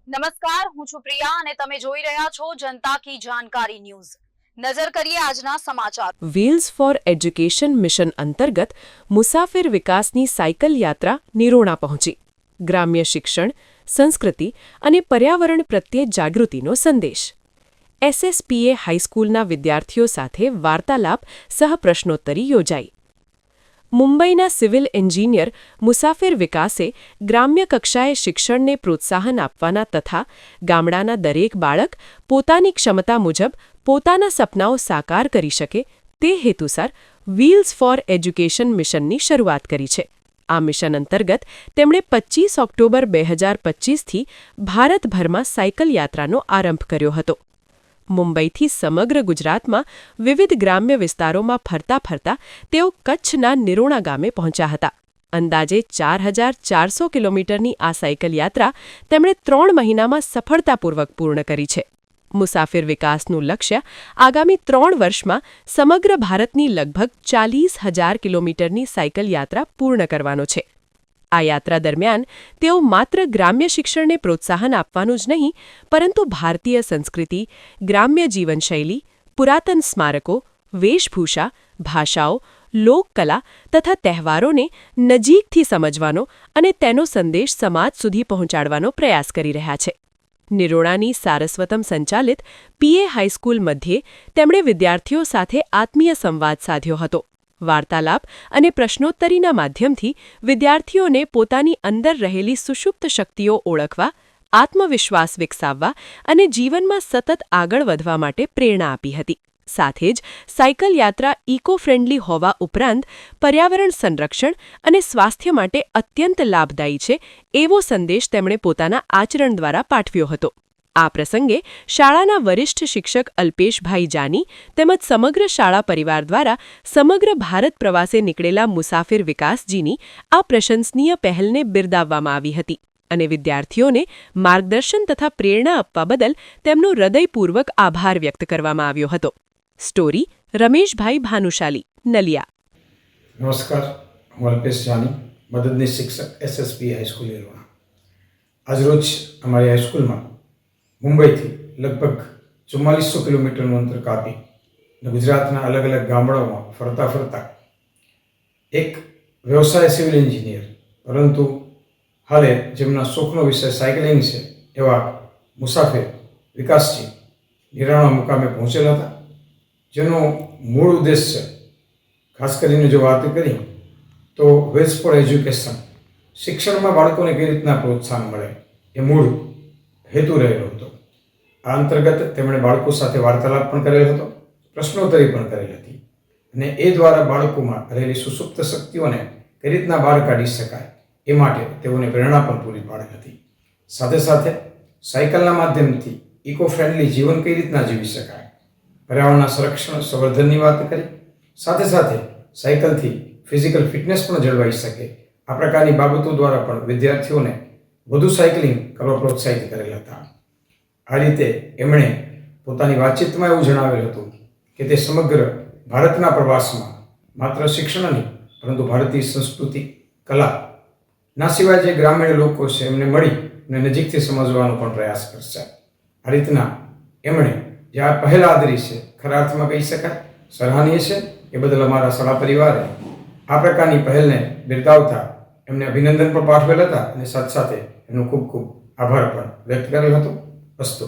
નમસ્કાર, હું છું પ્રિયા અને તમે જોઈ રહ્યા છો જનતા કી જાણકારી ન્યૂઝ। નજર કરીએ આજના સમાચાર। વ્હીલ્સ ફોર એજ્યુકેશન મિશન અંતર્ગત મુસાફિર વિકાસની સાયકલ યાત્રા નિરોણા પહોંચી। ગ્રામ્ય શિક્ષણ, સંસ્કૃતિ અને પર્યાવરણ પ્રત્યે જાગૃતિનો સંદેશ। એસએસપીએ હાઈસ્કૂલના વિદ્યાર્થીઓ સાથે વાર્તાલાપ સહ પ્રશ્નોત્તરી યોજાઈ। મુંબઈના સિવિલ એન્જિનિયર મુસાફિર વિકાસે ગ્રામ્ય કક્ષાએ શિક્ષણને પ્રોત્સાહન આપવાના તથા ગામડાના દરેક બાળક પોતાની ક્ષમતા મુજબ પોતાના સપનાઓ સાકાર કરી શકે તે હેતુસર વ્હીલ્સ ફોર એજ્યુકેશન મિશનની શરૂઆત કરી છે। આ મિશન અંતર્ગત તેમણે 25 ઓક્ટોબર 2025થી ભારતભરમાં સાયકલ યાત્રાનો આરંભ કર્યો હતો। મુંબઈથી સમગ્ર ગુજરાતમાં વિવિધ ગ્રામ્ય વિસ્તારોમાં ફરતા ફરતા તેઓ કચ્છના નિરોણા ગામે પહોંચ્યા હતા। અંદાજે 4400 કિલોમીટરની આ સાયકલ યાત્રા તેમણે 3 મહિનામાં સફળતાપૂર્વક પૂર્ણ કરી છે। મુસાફિર વિકાસનું લક્ષ્ય આગામી 3 વર્ષમાં સમગ્ર ભારતની લગભગ 40,000 કિલોમીટરની સાયકલ યાત્રા પૂર્ણ કરવાનો છે। આ યાત્રા દરમિયાન તેઓ માત્ર ગ્રામ્ય શિક્ષણને પ્રોત્સાહન આપવાનું જ નહીં, પરંતુ ભારતીય સંસ્કૃતિ, ગ્રામ્ય જીવનશૈલી, પુરાતન સ્મારકો, વેશભૂષા, ભાષાઓ, લોકકલા તથા તહેવારોને નજીકથી સમજવાનો અને તેનો સંદેશ સમાજ સુધી પહોંચાડવાનો પ્રયાસ કરી રહ્યા છે। નિરોણાની સારસ્વતમ સંચાલિત પીએ હાઈસ્કૂલ મધ્યે તેમણે વિદ્યાર્થીઓ સાથે આત્મીય સંવાદ સાધ્યો હતો। વાર્તાલાપ અને પ્રશ્નોત્તરીના માધ્યમથી વિદ્યાર્થીઓને પોતાની અંદર રહેલી સુષુપ્ત શક્તિઓ ઓળખવા, આત્મવિશ્વાસ વિકસાવવા અને જીવનમાં સતત આગળ વધવા માટે પ્રેરણા આપી હતી। સાથે જ સાયકલ યાત્રા ઇકો ફ્રેન્ડલી હોવા ઉપરાંત પર્યાવરણ સંરક્ષણ અને સ્વાસ્થ્ય માટે અત્યંત લાભદાયી છે એવો સંદેશ તેમણે પોતાના આચરણ દ્વારા પાઠવ્યો હતો। આ પ્રસંગે શાળાના વરિષ્ઠ શિક્ષક અલ્પેશભાઈ જાની તેમજ સમગ્ર શાળા પરિવાર દ્વારા સમગ્ર ભારત પ્રવાસે નીકળેલા મુસાફિર વિકાસજીની આ પ્રશંસનીય પહેલને બિરદાવવામાં આવી હતી અને વિદ્યાર્થીઓને માર્ગદર્શન તથા પ્રેરણા આપવા બદલ તેમનો હૃદયપૂર્વક આભાર વ્યક્ત કરવામાં આવ્યો હતો। સ્ટોરી રમેશભાઈ ભાનુશાલી, નલિયા। નમસ્કાર, હું અલ્પેશ જાની, મદદનીશ શિક્ષક એસએસપી હાઈસ્કૂલ નિરોણા। આજરોજ અમારી હાઈસ્કૂલમાં મુંબઈથી લગભગ 4400 કિલોમીટરનું અંતર કાપી ગુજરાતના અલગ અલગ ગામડાઓમાં ફરતા ફરતા એક વ્યવસાય સિવિલ એન્જિનિયર પરંતુ હાલે જેમના શોખનો વિષય સાયકલિંગ છે એવા મુસાફિર વિકાસજી નિરોણા મુકામે પહોંચેલા હતા, જેનો મૂળ ઉદ્દેશ્ય ખાસ કરીને જો વાત કરી તો વ્હીલ્સ ફોર એજ્યુકેશન, શિક્ષણમાં બાળકોને કઈ રીતના પ્રોત્સાહન મળે એ મૂળ હેતુ રહેલો હતો। આ અંતર્ગત તેમણે બાળકો સાથે વાર્તાલાપ પણ કરેલો હતો, પ્રશ્નોત્તરી પણ કરેલી હતી અને એ દ્વારા બાળકોમાં રહેલી સુષુપ્ત શક્તિઓને કઈ રીતના બહાર કાઢી શકાય એ માટે તેઓને પ્રેરણા પણ પૂરી પાડી હતી। સાથે સાથે સાયકલના માધ્યમથી ઇકો ફ્રેન્ડલી જીવન કઈ રીતના જીવી શકાય, પર્યાવરણના સંરક્ષણ સંવર્ધનની વાત કરી, સાથે સાથે સાયકલથી ફિઝિકલ ફિટનેસ પણ જળવાઈ શકે આ પ્રકારની બાબતો દ્વારા પણ વિદ્યાર્થીઓને વધુ સાયકલિંગ કરવા પ્રોત્સાહિત કરેલા હતા। આ રીતે એમણે પોતાની વાતચીતમાં એવું જણાવેલું હતું કે તે સમગ્ર ભારતના પ્રવાસમાં માત્ર શિક્ષણ નહીં પરંતુ ભારતીય સંસ્કૃતિ, કલાના સિવાય જે ગ્રામીણ લોકો છે એમને મળી અને નજીકથી સમજવાનો પણ પ્રયાસ કરશે। આ રીતના એમણે જે આ પહેલ આદરી છે ખરા અર્થમાં કહી શકાય સરાહનીય છે। એ બદલ અમારા શાળા પરિવારે આ પ્રકારની પહેલને બિરદાવતા એમને અભિનંદન પણ પાઠવેલ હતા અને સાથે સાથે એમનો ખૂબ ખૂબ આભાર પણ વ્યક્ત કરેલ હતો। અસ્તુ।